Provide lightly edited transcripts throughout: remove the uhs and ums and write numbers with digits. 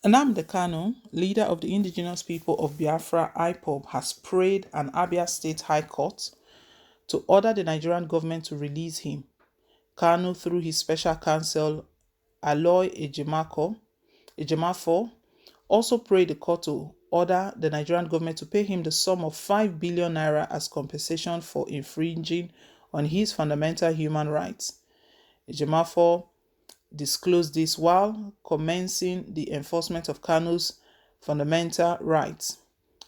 Nnamdi Kanu, leader of the indigenous people of Biafra IPOB, has prayed an Abia State High Court to order the Nigerian government to release him. Kanu, through his special counsel Aloy Ejimafo, also prayed the court to order the Nigerian government to pay him the sum of 5 billion naira as compensation for infringing on his fundamental human rights. Ejimafo disclosed this while commencing the enforcement of Kanu's fundamental rights.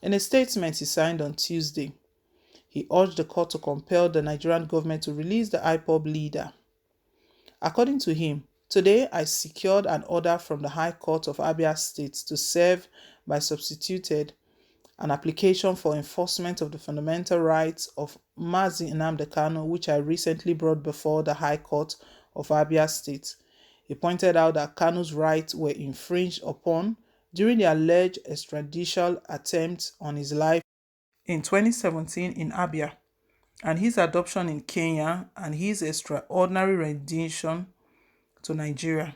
In a statement he signed on Tuesday, he urged the court to compel the Nigerian government to release the IPOB leader. According to him, today I secured an order from the High Court of Abia State to serve by substituted an application for enforcement of the fundamental rights of Mazi Nnamdi Kanu, which I recently brought before the High Court of Abia State. He pointed out that Kanu's rights were infringed upon during the alleged extrajudicial attempt on his life in 2017 in Abia, and his adoption in Kenya, and his extraordinary rendition to Nigeria.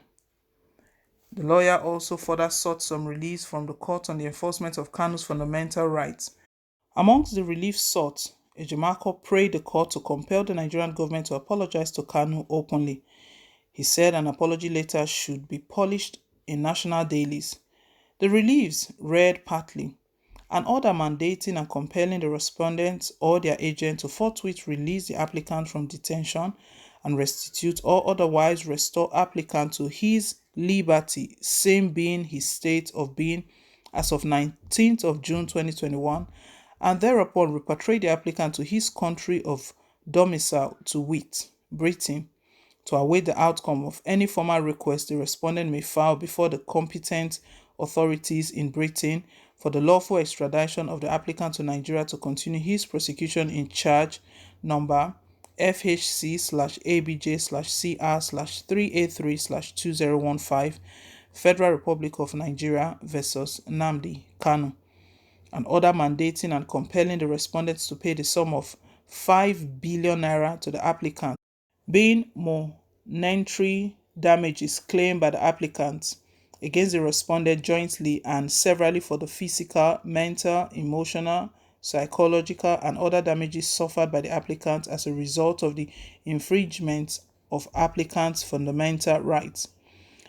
The lawyer also further sought some relief from the court on the enforcement of Kanu's fundamental rights. Amongst the relief sought, Ejimako prayed the court to compel the Nigerian government to apologize to Kanu openly. He said an apology letter should be published in national dailies. The reliefs read partly: an order mandating and compelling the respondents or their agent to forthwith release the applicant from detention and restitute or otherwise restore applicant to his liberty, same being his state of being as of 19th of June 2021, and thereupon repatriate the applicant to his country of domicile, to wit, Britain, to await the outcome of any formal request the respondent may file before the competent authorities in Britain for the lawful extradition of the applicant to Nigeria to continue his prosecution in charge number FHC/ABJ/CR/383/2015, Federal Republic of Nigeria versus Nnamdi Kanu. An order mandating and compelling the respondents to pay the sum of 5 billion naira to the applicant, being monetary damages claimed by the applicant against the respondent jointly and severally for the physical, mental, emotional, psychological, and other damages suffered by the applicant as a result of the infringement of applicant's fundamental rights.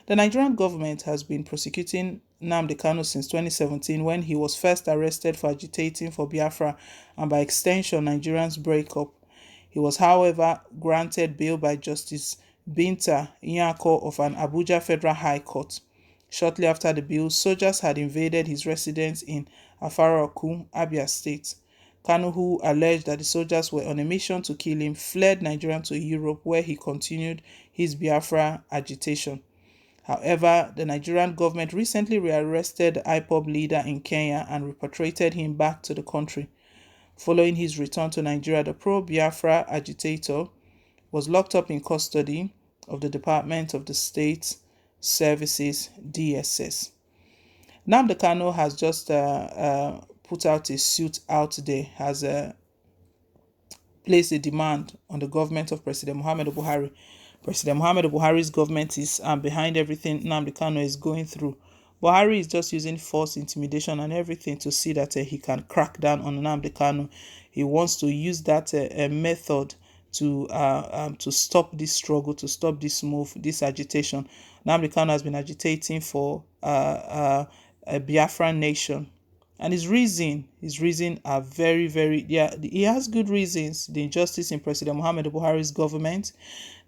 The Nigerian government has been prosecuting Nnamdi Kanu since 2017, when he was first arrested for agitating for Biafra and by extension Nigerians' breakup. He was, however, granted bail by Justice Binta Nyako of an Abuja Federal High Court. Shortly after the bail, soldiers had invaded his residence in Afaraoku, Abia State. Kanu, who alleged that the soldiers were on a mission to kill him, fled Nigeria to Europe, where he continued his Biafra agitation. However, the Nigerian government recently rearrested the IPOB leader in Kenya and repatriated him back to the country. Following his return to Nigeria, the pro-Biafra agitator was locked up in custody of the Department of the State Services, DSS. Nnamdi Kanu has just put out a suit out there, has placed a demand on the government of President Muhammadu Buhari. President Muhammadu Buhari's government is behind everything Nnamdi Kanu is going through. Buhari is just using force, intimidation, and everything to see that he can crack down on Nnamdi Kanu. He wants to use that method to stop this struggle, to stop this move, this agitation. Nnamdi Kanu has been agitating for a Biafran nation, and his reason are very, very, yeah, he has good reasons. The injustice in President Muhammadu Buhari's government,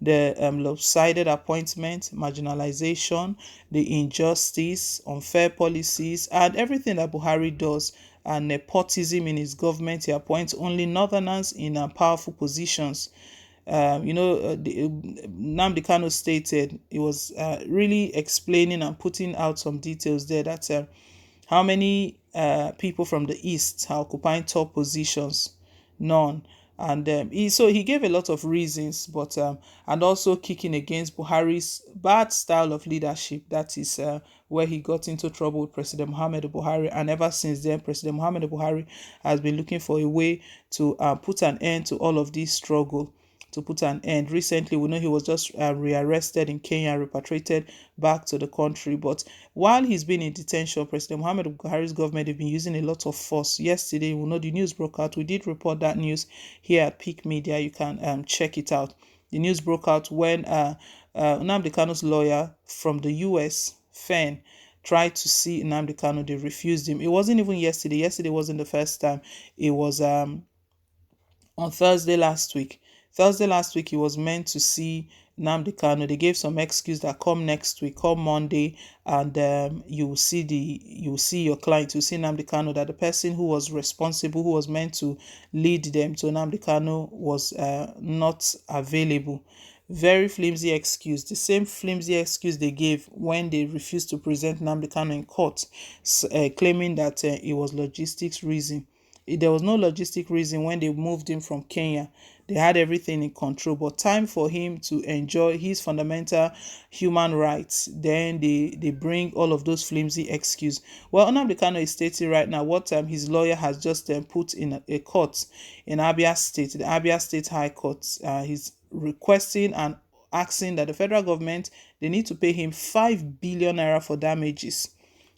the lopsided appointment, marginalization, the injustice, unfair policies, and everything that Buhari does, and nepotism in his government. He appoints only northerners in powerful positions. Nnamdi Kanu stated, he was really explaining and putting out some details there that how many people from the east are occupying top positions? None. And he gave a lot of reasons, but and also kicking against Buhari's bad style of leadership. That is where he got into trouble with President Muhammadu Buhari, and ever since then, President Muhammadu Buhari has been looking for a way to put an end to all of this struggle. to put an end. Recently, we know he was just rearrested in Kenya, repatriated back to the country. But while he's been in detention, President Muhammadu Buhari's government have been using a lot of force. Yesterday, we know the news broke out. We did report that news here at Peak Media. You can check it out. The news broke out when Nnamdi Kanu's lawyer from the US, FEN, tried to see Nnamdi Kanu. They refused him. It wasn't even yesterday. Yesterday wasn't the first time. It was on Thursday last week. Thursday last week, he was meant to see Nnamdi Kanu. They gave some excuse that come next week, come Monday, and you will see your client, you see Nnamdi Kanu, that the person who was responsible, who was meant to lead them to Nnamdi Kanu, was not available. Very flimsy excuse. The same flimsy excuse they gave when they refused to present Nnamdi Kanu in court, claiming that it was logistics reason. There was no logistic reason when they moved him from Kenya. They had everything in control, but time for him to enjoy his fundamental human rights, then they bring all of those flimsy excuses. Well, Nnamdi Kanu is stating right now what his lawyer has just put in a court in Abia State, the Abia State High Court. He's requesting and asking that the federal government, they need to pay him 5 billion naira for damages.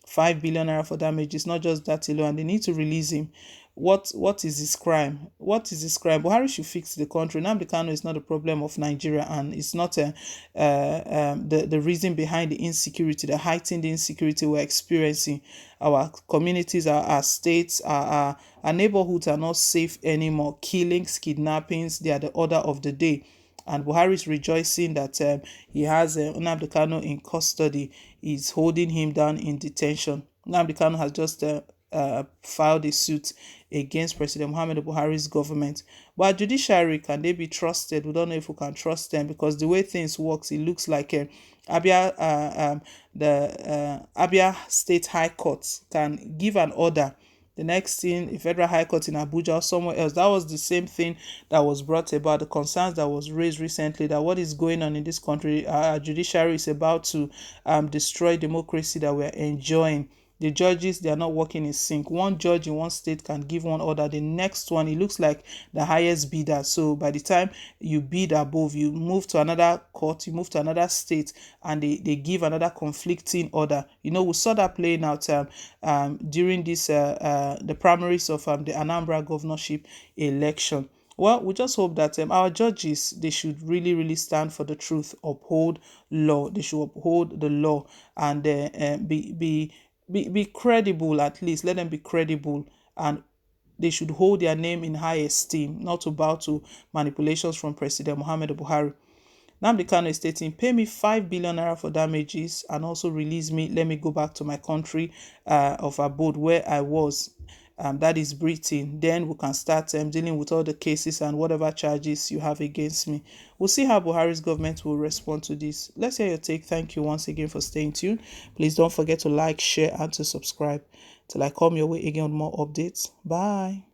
5 billion naira for damages, not just that alone, and they need to release him. What is his crime? What is his crime? Buhari should fix the country. Nnamdi Kanu is not a problem of Nigeria, and it's not the reason behind the insecurity, the heightened insecurity we're experiencing. Our communities, our states, our neighborhoods are not safe anymore. Killings, kidnappings, they are the order of the day. And Buhari is rejoicing that he has Nnamdi Kanu in custody. He's holding him down in detention. Nnamdi Kanu has just filed a suit against President Muhammadu Buhari's government. But judiciary, can they be trusted? We don't know if we can trust them, because the way things works, it looks like the Abia State High Court can give an order. The next thing, a federal high court in Abuja or somewhere else. That was the same thing that was brought about, the concerns that was raised recently, that what is going on in this country, our judiciary is about to destroy democracy that we're enjoying. The judges, they are not working in sync. One judge in one state can give one order. The next one, it looks like the highest bidder. So by the time you bid above, you move to another court, you move to another state, and they give another conflicting order. You know, we saw that playing out during this the primaries of the Anambra governorship election. Well, we just hope that our judges, they should really, really stand for the truth, uphold law. They should uphold the law and be credible. At least let them be credible, and they should hold their name in high esteem, not to bow to manipulations from President Muhammadu Buhari. Nnamdi Kanu is stating, pay me 5 billion naira for damages and also release me. Let me go back to my country of abode where I was. That is Britain. Then we can start dealing with all the cases and whatever charges you have against me. We'll see how Buhari's government will respond to this. Let's hear your take. Thank you once again for staying tuned. Please don't forget to like, share, and to subscribe. Till I come your way again with more updates. Bye.